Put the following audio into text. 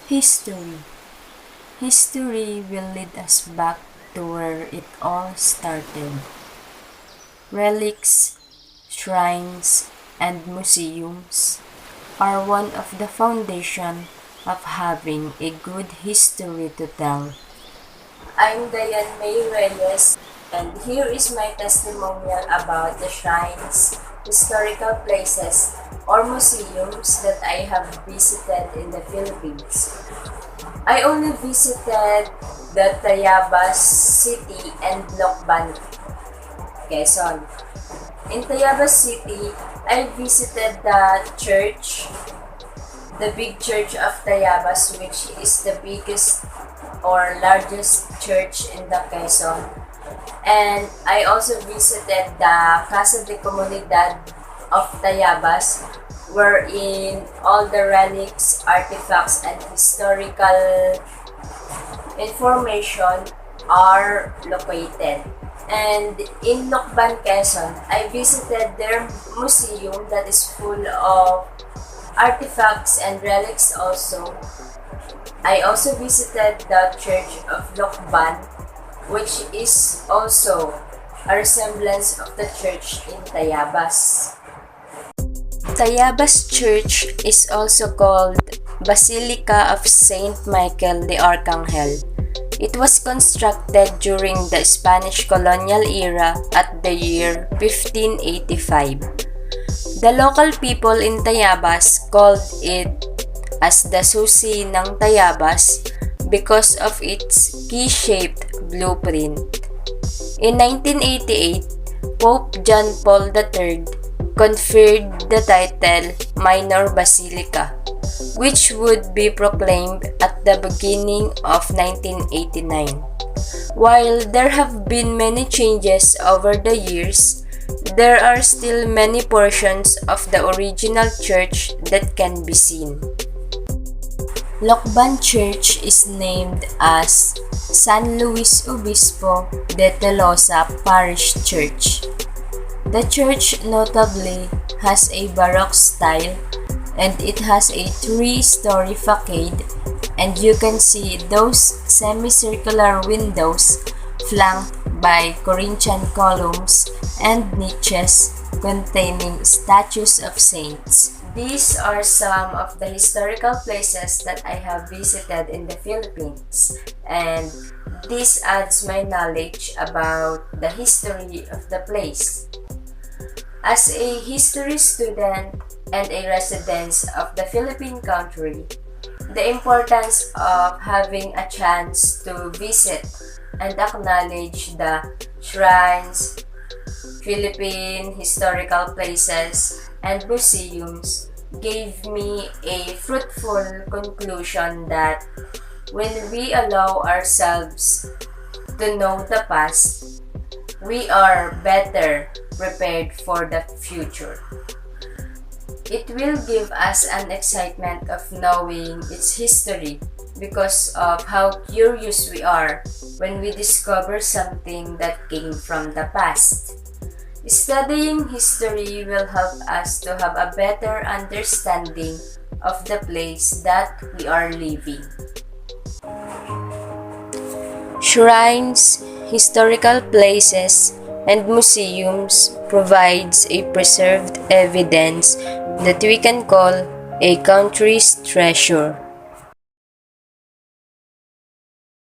History. History will lead us back to where it all started. Relics, shrines, and museums are one of the foundation of having a good history to tell. I'm Diane May Reyes, and here is my testimonial about the shrines, historical places, or museums that I have visited in the Philippines. I only visited the Tayabas City and Lokban, Quezon. In Tayabas City, I visited the church, the big church of Tayabas, which is the biggest or largest church in the Quezon. And I also visited the Casa de Comunidad of Tayabas, wherein all the relics, artifacts, and historical information are located. And in Lokban, Quezon, I visited their museum that is full of artifacts and relics also. I also visited the Church of Lokban, which is also a resemblance of the church in Tayabas. Tayabas Church is also called Basilica of Saint Michael the Archangel. It was constructed during the Spanish colonial era at the year 1585. The local people in Tayabas called it as the Susi ng Tayabas because of its key-shaped blueprint. In 1988, Pope John Paul III conferred the title Minor Basilica, which would be proclaimed at the beginning of 1989. While there have been many changes over the years, there are still many portions of the original church that can be seen. Lokban Church is named as San Luis Obispo de Tolosa Parish Church. The church notably has a Baroque style, and it has a 3-story facade, and you can see those semicircular windows flanked by Corinthian columns and niches containing statues of saints. These are some of the historical places that I have visited in the Philippines, and this adds my knowledge about the history of the place. As a history student and a resident of the Philippine country, the importance of having a chance to visit and acknowledge the shrines, Philippine historical places, and museums gave me a fruitful conclusion that when we allow ourselves to know the past, we are better prepared for the future. It will give us an excitement of knowing its history because of how curious we are when we discover something that came from the past. Studying history will help us to have a better understanding of the place that we are living. Shrines, historical places, and museums provides a preserved evidence that we can call a country's treasure.